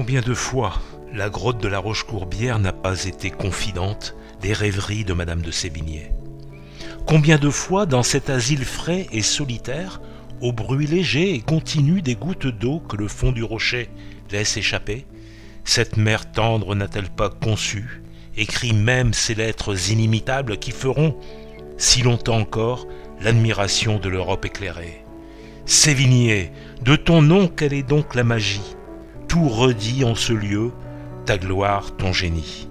Combien de fois la grotte de la Roche-Courbière n'a pas été confidente des rêveries de Madame de Sévigné? Combien de fois dans cet asile frais et solitaire, au bruit léger et continu des gouttes d'eau que le fond du rocher laisse échapper, cette mère tendre n'a-t-elle pas conçu, écrit même ces lettres inimitables qui feront, si longtemps encore, l'admiration de l'Europe éclairée? Sévigné, de ton nom quelle est donc la magie? Tout redit en ce lieu, ta gloire, ton génie.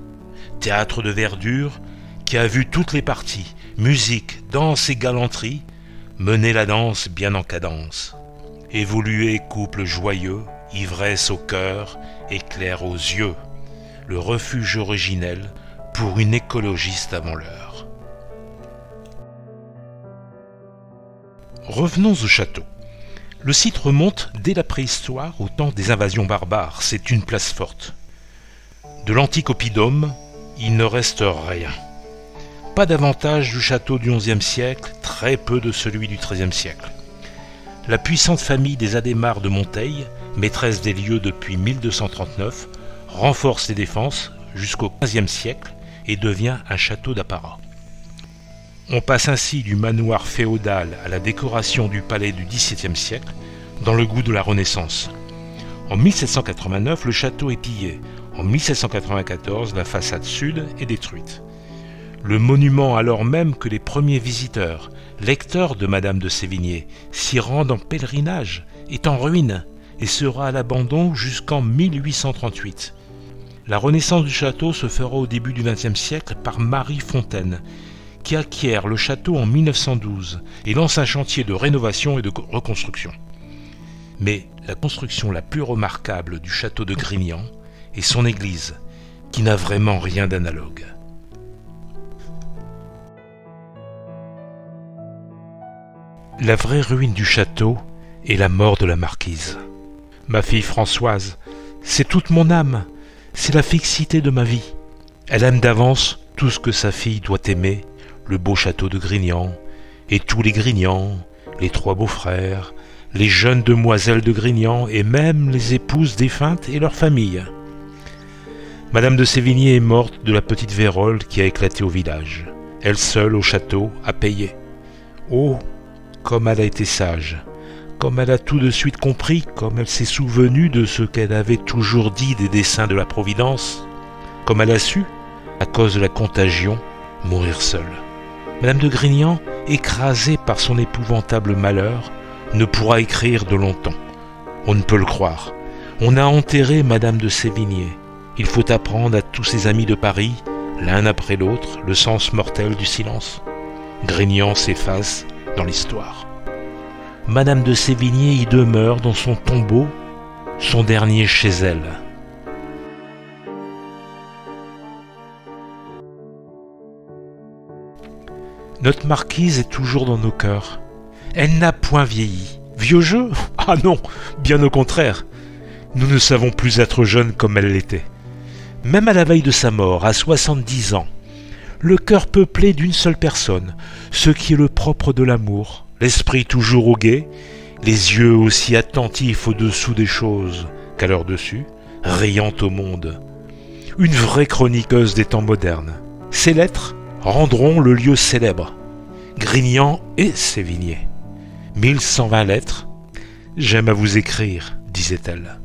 Théâtre de verdure qui a vu toutes les parties, musique, danse et galanterie, mener la danse bien en cadence. Évoluer couple joyeux, ivresse au cœur, éclair aux yeux, le refuge originel pour une écologiste avant l'heure. Revenons au château. Le site remonte dès la préhistoire au temps des invasions barbares, c'est une place forte. De l'antique oppidum, il ne reste rien. Pas davantage du château du XIe siècle, très peu de celui du XIIIe siècle. La puissante famille des Adhémar de Monteil, maîtresse des lieux depuis 1239, renforce les défenses jusqu'au XVe siècle et devient un château d'apparat. On passe ainsi du manoir féodal à la décoration du palais du XVIIe siècle, dans le goût de la Renaissance. En 1789, le château est pillé. En 1794, la façade sud est détruite. Le monument, alors même que les premiers visiteurs, lecteurs de Madame de Sévigné, s'y rendent en pèlerinage, est en ruine et sera à l'abandon jusqu'en 1838. La renaissance du château se fera au début du XXe siècle par Marie Fontaine, qui acquiert le château en 1912 et lance un chantier de rénovation et de reconstruction. Mais la construction la plus remarquable du château de Grignan est son église, qui n'a vraiment rien d'analogue. La vraie ruine du château est la mort de la marquise. Ma fille Françoise, c'est toute mon âme, c'est la fixité de ma vie. Elle aime d'avance tout ce que sa fille doit aimer, le beau château de Grignan, et tous les Grignan, les trois beaux-frères, les jeunes demoiselles de Grignan, et même les épouses défuntes et leurs familles. Madame de Sévigné est morte de la petite vérole qui a éclaté au village. Elle seule au château a payé. Oh, comme elle a été sage, comme elle a tout de suite compris, comme elle s'est souvenue de ce qu'elle avait toujours dit des desseins de la Providence, comme elle a su, à cause de la contagion, mourir seule. Madame de Grignan, écrasée par son épouvantable malheur, ne pourra écrire de longtemps. On ne peut le croire. On a enterré Madame de Sévigné. Il faut apprendre à tous ses amis de Paris, l'un après l'autre, le sens mortel du silence. Grignan s'efface dans l'histoire. Madame de Sévigné y demeure dans son tombeau, son dernier chez elle. Notre marquise est toujours dans nos cœurs. Elle n'a point vieilli. Vieux jeu? Ah non, bien au contraire. Nous ne savons plus être jeunes comme elle l'était. Même à la veille de sa mort, à 70 ans, le cœur peuplé d'une seule personne, ce qui est le propre de l'amour, l'esprit toujours au guet, les yeux aussi attentifs au-dessous des choses qu'à leur dessus, riant au monde. Une vraie chroniqueuse des temps modernes. Ses lettres rendront le lieu célèbre. Grignan et Sévigné. 1120 lettres. J'aime à vous écrire, disait-elle.